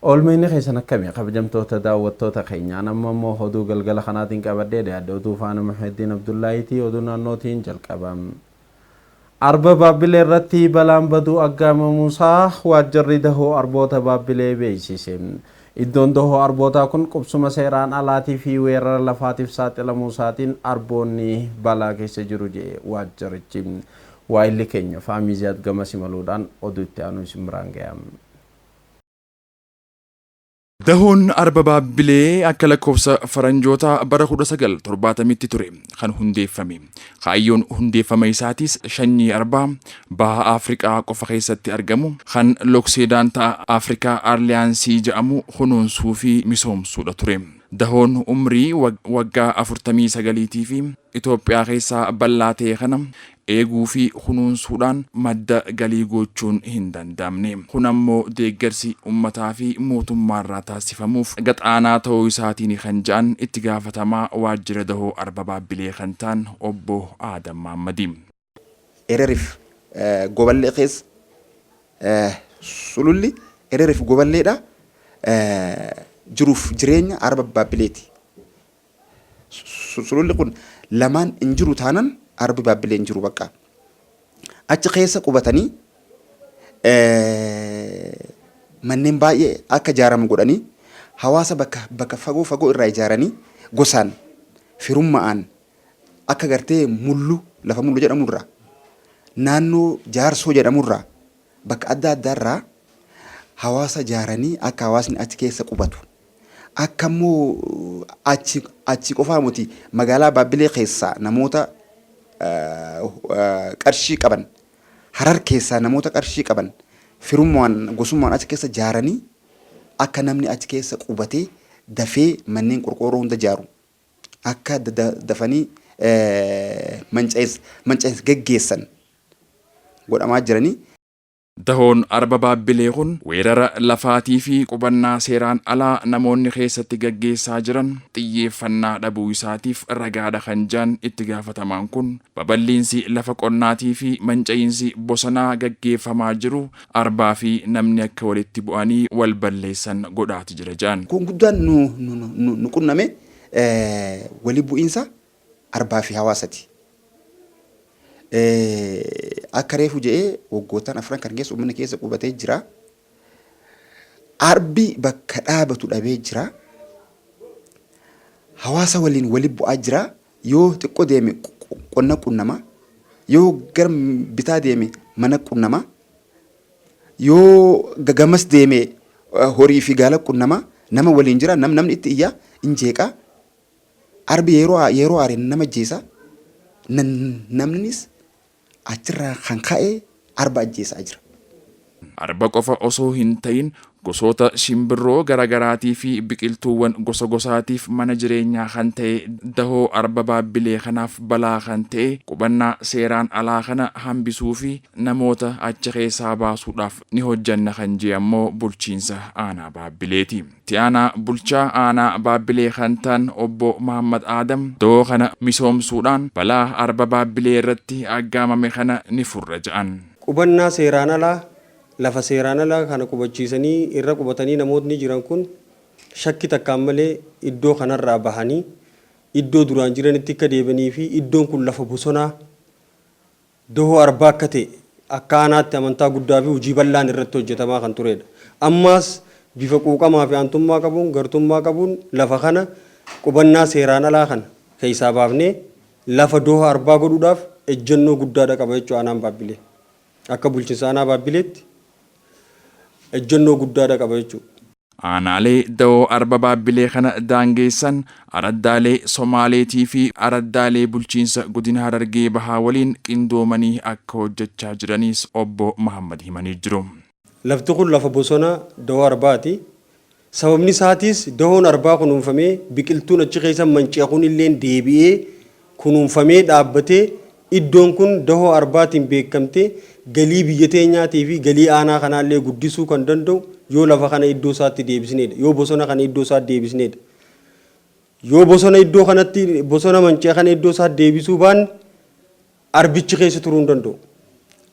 Oolmeenni keessan akkamii kabajamtoota daawwattoota keenyaa nama immoo oduu galgala kanaatiin qabadhee dhiyaadde oduu faana Muhyiddin Abdullaahitii oduu naannootiin jalqabam. Arba Baabbilee irratti balaan baduu aggaamamuusaa waajjirri dahoo arboota Baabbilee beeksise. Iddoon dahoo arbootaa kun qubsuma seeraan alaatii fi weerara lafaatiif saaxilamuusaatiin arboonni balaa keessa jiru jedhe waajjirichi. Waa'illi keenya faamiziyaat gama simaluudhaan oduu itti aanu isin biraan ga'am. Dahoon arba Baabbilee akka lakkoofsa faranjoota bara 1970tti ture kan hundeeffame. Kaayyoon hundeeffama isaatis sanyii arbaa baha Afrikaa qofa keessatti argamu kan Lokseedaanta Afrikaa Arliyaansii jedhamu kunuunsuu fi misoomsuudha ture. Dahoon umrii waggaa 49 fi Itoophiyaa keessaa bal'aa ta'e kana eeguu fi kunuunsuudhaan madda galii gochuun hin danda'amne. Kun ammoo deeggarsi uummataa fi mootummaarraa taasifamuuf gaxaanaa ta'uu isaatiin kan jedhan itti gaafatamaa waajjira dahoo arba Baabbilee kan ta'an obbo Aadam Mahammadi. Ererif goballee keessa sululli ererif goballeedha jiruuf jireenya arba Baabbileeti. Sululli kun lamaan hin jiru taanan arbi Baabbilee hin jiru bakka. Achi keessa qubatanii manneen baay'ee akka ijaaramu godhanii hawaasa bakka fagoo irraa ijaaranii gosaan firummaan akka gartee mullu lafa mullu jedhamurraa naannoo jaarsoo jedhamurraa bakka adda addaarraa hawaasa ijaaranii akka hawaasni achi keessa qubatu. Akka immoo achi qofaa miti magaalaa Baabbilee keessaa namoota qarshii qaban Harar keessaa namoota qarshii qaban firummaan gosummaan achi keessa ijaaranii akka namni achi keessa qubatee dafee manneen qorqoorroo hunda ijaaru akka dafanii manca'insa geggeessan godhamaa jiranii. Dahoon arba Baabbilee kun weerara lafaatii fi qubannaa seeraan alaa namoonni keessatti gaggeessaa jiran xiyyeeffannaa dhabuu isaatiif ragaadha kan jedhan itti gaafatamaan kun babal'iinsi lafa qonnaatii fi manca'insi bosonaa gaggeeffamaa jiru arbaa fi namni akka walitti bu'anii wal balleessan godhaati jira jedhan. Kun guddaan nu qunname wali bu'iinsa arbaa fi hawaasati. Akka reefu jedhee waggootaan afran kan keessa uummanni keessa qubatee jira. Arbi bakka dhaabatu dhabee jira. Hawaasa waliin wali bu'aa jira. Yoo xiqqoo deeme qonna qunnama. Yoo gara bitaa deeme mana qunnama. Yoo gamas deeme horii fi gaala qunnama. Nama waliin jira. Namni itti iyyaa injeeqa. Arbi yeroo aaree nama jeesa. Namnis achirraa kan ka'e arba ajjeesaa jira. Arba qofa osoo hin ta'in gosoota shimbirroo garagaraatii fi biqiltuuwwan gosa gosaatiif mana jireenyaa kan ta'e dahoo arba Baabbilee kanaaf balaa kan ta'e qubannaa seeraan alaa kana hambisuu fi namoota achi keessaa baasuudhaaf ni hojjanna kan jedhe ammoo bulchiinsa aanaa Baabbileeti. Itti aanaa bulchaa aanaa Baabbilee kan ta'an obbo Muhammad Aadam dahoo kana misoomsuudhaan balaa arba Baabbilee irratti aggaamame kana ni furra jedhan. Qubannaa seeraan alaa lafa seeraan alaa kana qubachiisanii irra qubatanii namootni jiran kun shakki takkaan malee iddoo kanarraa bahanii iddoo duraan jiranitti akka deebanii fi iddoon kun lafa bosonaa dahoo arbaa akka ta'e akka aanaatti amantaa guddaa fi hojii bal'aan irratti hojjetamaa kan turedha. Ammaas bifa quuqamaa fi aantummaa qabuun gartummaa qabuun lafa kana qubannaa seeraan alaa kana keessaa baafnee lafa dahoo arbaa godhuudhaaf ejjennoo guddaadha qaba jechuudha aanaan Baabbilee. Akka bulchiinsa aanaa Baabbileetti ejjennoo guddaadha qaba jechuudha. Aanaalee dahoo arba Baabbilee kana daangeessan araddaalee Somaaleetii fi araddaalee bulchiinsa godina Harargee bahaa waliin qindoomanii akka hojjechaa jiraniis obbo Muhammad himanii jiru. Lafti kun lafa bosonaa dahoo arbaati. Sababni isaatiis dahoon arbaa kunuunfamee biqiltuun achi keessa manca'uun illee deebi'ee kunuunfamee dhaabbatee iddoon kun dahoo arbaatiin beekamtee galii biyya teenyaatii fi galii aanaa kanaallee guddisuu kan danda'u yoo lafa kana iddoo isaatti deebisneedha. Yoo bosona kana iddoo isaatti deebisneedha. Yoo bosona iddoo kanatti bosona manca'e kana iddoo isaatti deebisuu baanne arbichi keessa turuu hin danda'u.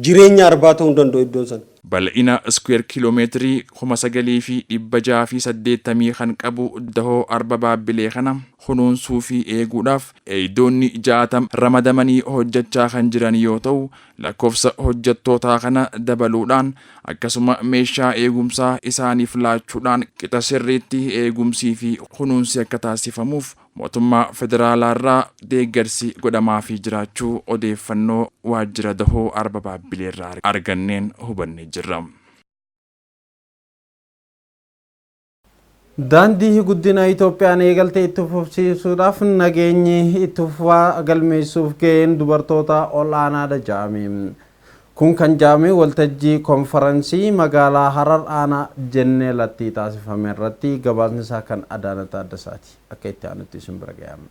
jireenya arbaa ta'uu hin danda'u iddoon sana. Bal'ina iskweer kiiloomeetirii 9,680 kan qabu dahoo arba baabbilee kana kunuunsuu fi eeguudhaaf eeydoonni 60 ramadamanii hojjechaa kan jiran yoo ta'u lakkoofsa hojjettootaa kana dabaluudhaan akkasuma meeshaa eegumsaa isaaniif laachuudhaan qixa sirriitti eegumsii fi kunuunsi akka taasifamuuf mootummaa federaalaarraa deeggarsi godhamaafii jiraachuu odeeffannoo waajjira dahoo arba baabbileerraa arganneen hubannee jirra. Daandii guddina Itoophiyaan eegalte itti fufsiisuudhaaf nageenyi itti fufaa galmeessuuf ga'een dubartoota ol'aanaadha jedhame. Kun kan jedhame waltajjii konferansii magaalaa Harar aanaa Jenneelatti taasifame irratti gabaasni isaa kan Adaana Taaddasaati. Akka itti aanutti isin bira ga'ame.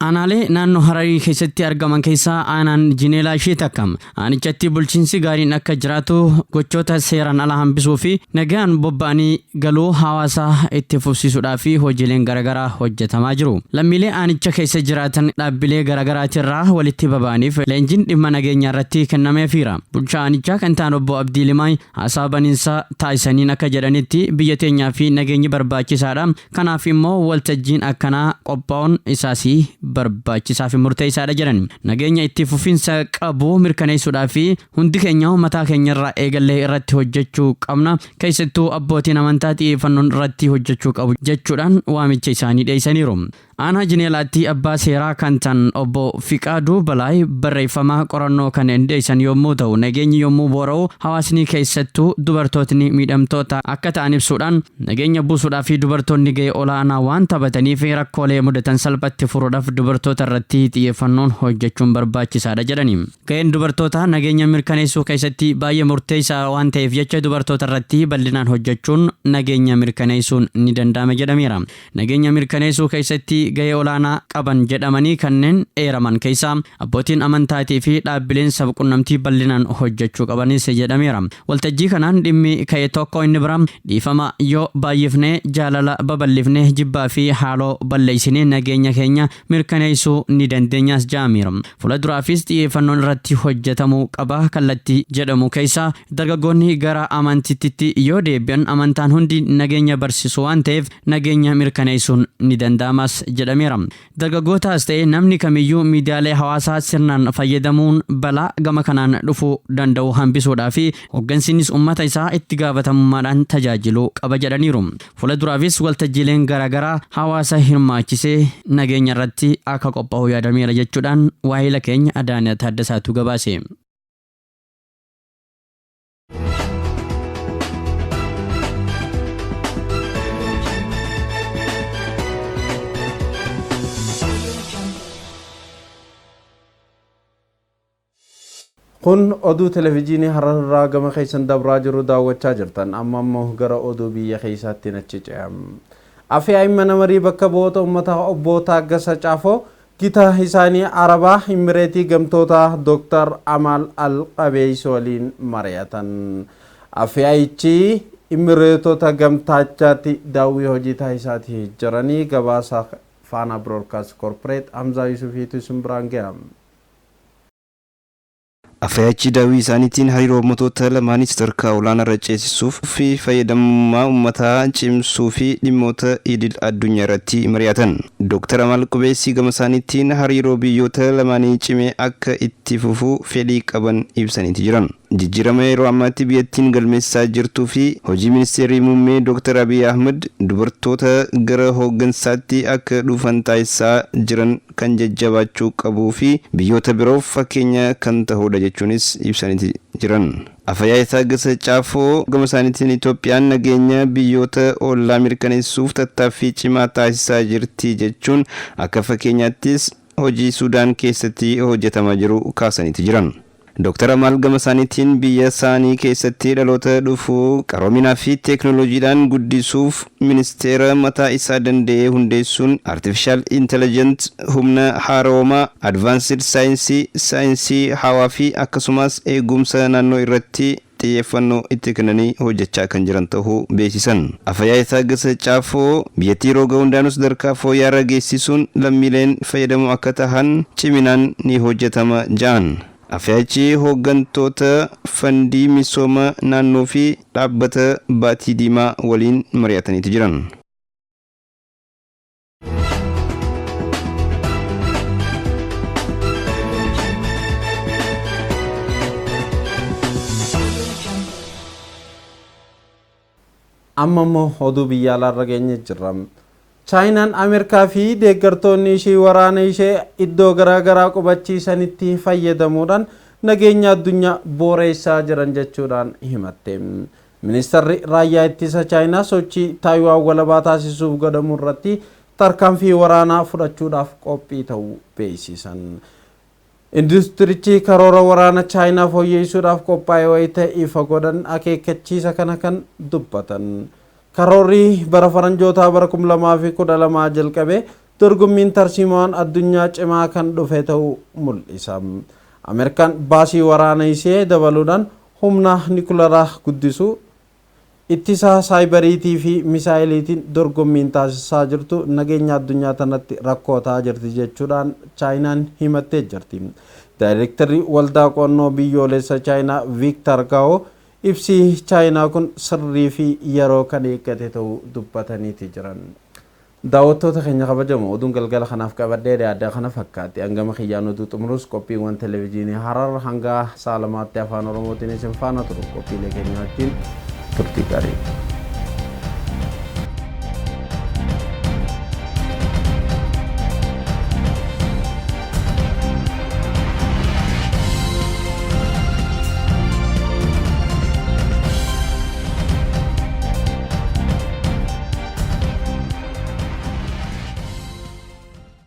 Aanaalee naannoo Hararii keessatti argaman keessaa aanaan Jineelaa ishee takkam. Aanichatti bulchiinsi gaariin akka jiraatu gochoota seeraan ala hambisuu fi nagaan bobba'anii galuu hawaasaa itti fufsiisuudhaaf hojiileen garaagaraa hojjetamaa jiru. Lammiilee aanicha keessa jiraatan dhaabbilee garaagaraatirraa walitti baba'aniif leenjiin dhimma nageenyaa irratti kennameefiira. Bulchaa aanichaa kan ta'an obbo Abdii Limaay haasaa baniinsaa taasisaniin akka jedhanitti biyya teenyaa fi nageenyi barbaachisaadha. Kanaaf immoo waltajjiin akkanaa qophaa'uun isaas barbaachisaa fi murteessaadha jedhan. Nageenya itti fufiinsa qabu mirkaneessuudhaaf hundi keenya mataa keenyarraa eegallee irratti hojjechuu qabna. Keessattuu abbootiin amantaa xiyyeeffannoon irratti hojjechuu qabu jechuudhaan waamicha isaanii dhiyeessaniiru. Aanaa Jineelaatti abbaa seeraa kan ta'an obbo Fiqaaduu Balaay barreeffama qorannoo kan dhiyeessan yommuu ta'u nageenyi yommuu boora'u hawaasni keessattuu dubartootni miidhamtoota akka ta'an ibsuudhaan nageenya buusuudhaaf fi dubartoonni gahee olaanaa waan taphataniif rakkoolee mudatan salphatti furuudhaaf dubartoota irratti xiyyeeffannoon hojjechuun barbaachisaadha jedhani. Gaheen dubartoota nageenya mirkaneessuu keessatti baay'ee murteessaa waan ta'eef jecha dubartoota irratti bal'inaan hojjechuun nageenya mirkaneessuun ni danda'ama jedhameera. Nageenya mirkaneessuu keessatti gahee olaanaa qaban jedhamanii kanneen eeraman keessaa abbootiin amantaatii fi dhaabbileen sabquunnamtii bal'inaan hojjechuu qabanis jedhameera. Waltajjii kanaan dhimmi ka'e tokko inni biraa dhiifama yoo baay'ifnee jaalala babal'ifnee jibbaa fi haaloo balleessinee nageenya keenya mirkaneessuu ni dandeenyas jedhameera. Fuulduraafis xiyyeeffannoon irratti hojjetamuu qaba kallattii jedhamu keessaa dargaggoonni gara amantiitti yoo deebi'an amantaan hundi nageenya barsiisu waan ta'eef nageenya mirkaneessuun ni danda'amas jedhameera. Dargaggootaas ta'e namni kamiyyuu miidiyaalee hawaasaa sirnaan fayyadamuun balaa gama kanaan dhufuu danda'u hambisuudhaa fi hooggansiinis uummata isaa itti gaafatamummaadhaan tajaajiluu qaba jedhaniiru. Fuulduraafis waltajjiileen garaagaraa hawaasa hirmaachisee nageenya irratti akka qophaa'u yaadameera jechuudhaan waahila keenya Adaana Taaddasaatu gabaase. Kun oduu televiziyoonii Hararraa gama keessan dabraa jiru daawwachaa jirtan amma immoo gara oduu biyya keessaatti nachi ce'am. Afyaa'ii mana marii bakka bu'oota uummata obbo Taaggasaa Caafoo gita isaanii Arabaa Imireetii gamtoota Dr. Amal Al-Qabees waliin mari'atan. Afyaa'ichi Imireetota gamtaachaatti daawwii hojii taasisaatii jiranii gabaasa Faana Broadcast Corporate Hamzaa Yusufiitu isin biraan ga'am. Afyaa'ichi daawwii isaaniitiin hariiroo uummattoota lamaanis sadarkaa olaanaa irra ceesisuuf fi fayyadamummaa uummataa cimsuu fi dhimmoota idil addunyaa irratti mari'atan. Dr. Amal Qabees gama isaaniitiin hariiroo biyyoota lamaanii cimee akka itti fufuu fedhii qaban ibsaniiti jiran. Jijjiirama yeroo ammaatti biyyattiin galmeessaa jirtuu fi hojii ministeerii muummee Dr. Abiy Ahmed dubartoota gara hooggansaatti akka dhufan taasisaa jiran kan jajjabaachuu qabuu fi biyyoota biroof fakkeenya kan ta'udha jechuunis ibsaniiti jiran. Afyaa'ii Taaggasaa Caafoo gama isaaniitiin Itoophiyaan nageenya biyyoota ollaa mirkaneessuuf tattaaffii cimaa taasisaa jirti jechuun akka fakkeenyaattis hojii Sudaan keessatti hojjetamaa jiru kaasaniiti jiran. Dr. Amal gama isaaniitiin biyya isaanii keessatti dhaloota dhufuu qaroominaa fi teeknooloojiidhaan guddisuuf ministeera mataa isaa danda'ee hundeessuun artificial intelligent humna haaroomaa advanced saayinsii hawaa fi akkasumas eegumsa naannoo irratti xiyyeeffannoo itti kennanii hojjechaa kan jiran ta'uu beeksisan. Afayyaa Taaggasaa Caafoo biyyattii roga hundaanuu sadarkaa fooyya'aa geessisuun lammiileen fayyadamoo akka tahan ciminaan ni hojjetama jedhan. Afyaachi hooggantoota fandii misooma naannoo fi dhaabbata Baatii Diimaa waliin mari'ataniiti jiran. amma immoo oduu biyya alaarra geenye jirra. Chaayinaan Ameerikaa fi deeggartoonni ishee waraana ishee iddoo garaagaraa qubachiisanitti fayyadamuudhaan nageenya addunyaa booreessaa jiran jechuudhaan himatte. Ministeerri raayyaa ittisa Chaayinaa sochii Taayiwaan walabaa taasisuuf godhamu irratti tarkaanfii waraanaa fudhachuudhaaf qophii ta'uu beeksisan. Industirichi karoora waraana Chaayinaa fooyyessuudhaaf qophaa'ee wayita ifa godhan akeekkachiisa kana kan dubbatan. Karoorri bara faranjootaa bara 2012 jalqabee dorgommiin tarsiimaan addunyaa cimaa kan dhufe ta'uu mul'isa. Ameerikaan baasii waraana ishee dabaluudhaan humna nikuleeraa guddisuu ittisa saayibariitii fi misaayiliitiin dorgommiin taasisaa jirtu nageenya addunyaa tanatti rakkoo ta'aa jirti jechuudhaan Chaayinaan himattee jirti. Daayirektarri waldaa qonnoo biyyoolessa Chaayinaa Viiktar Gaao ibsi Chaayinaa kun sirrii fi yeroo kan eeggate ta'uu dubbataniiti jiran. Daawwattoota keenya kabajamoo oduun galgala kanaaf qabadhee adda kana fakkaate hangama kiyyaan oduu xumurus qophiiwwan televezyiinii Harar hanga saalamaatti afaan Oromootiin isin faana turu qophiilee keenya wajjin turtii gaarii.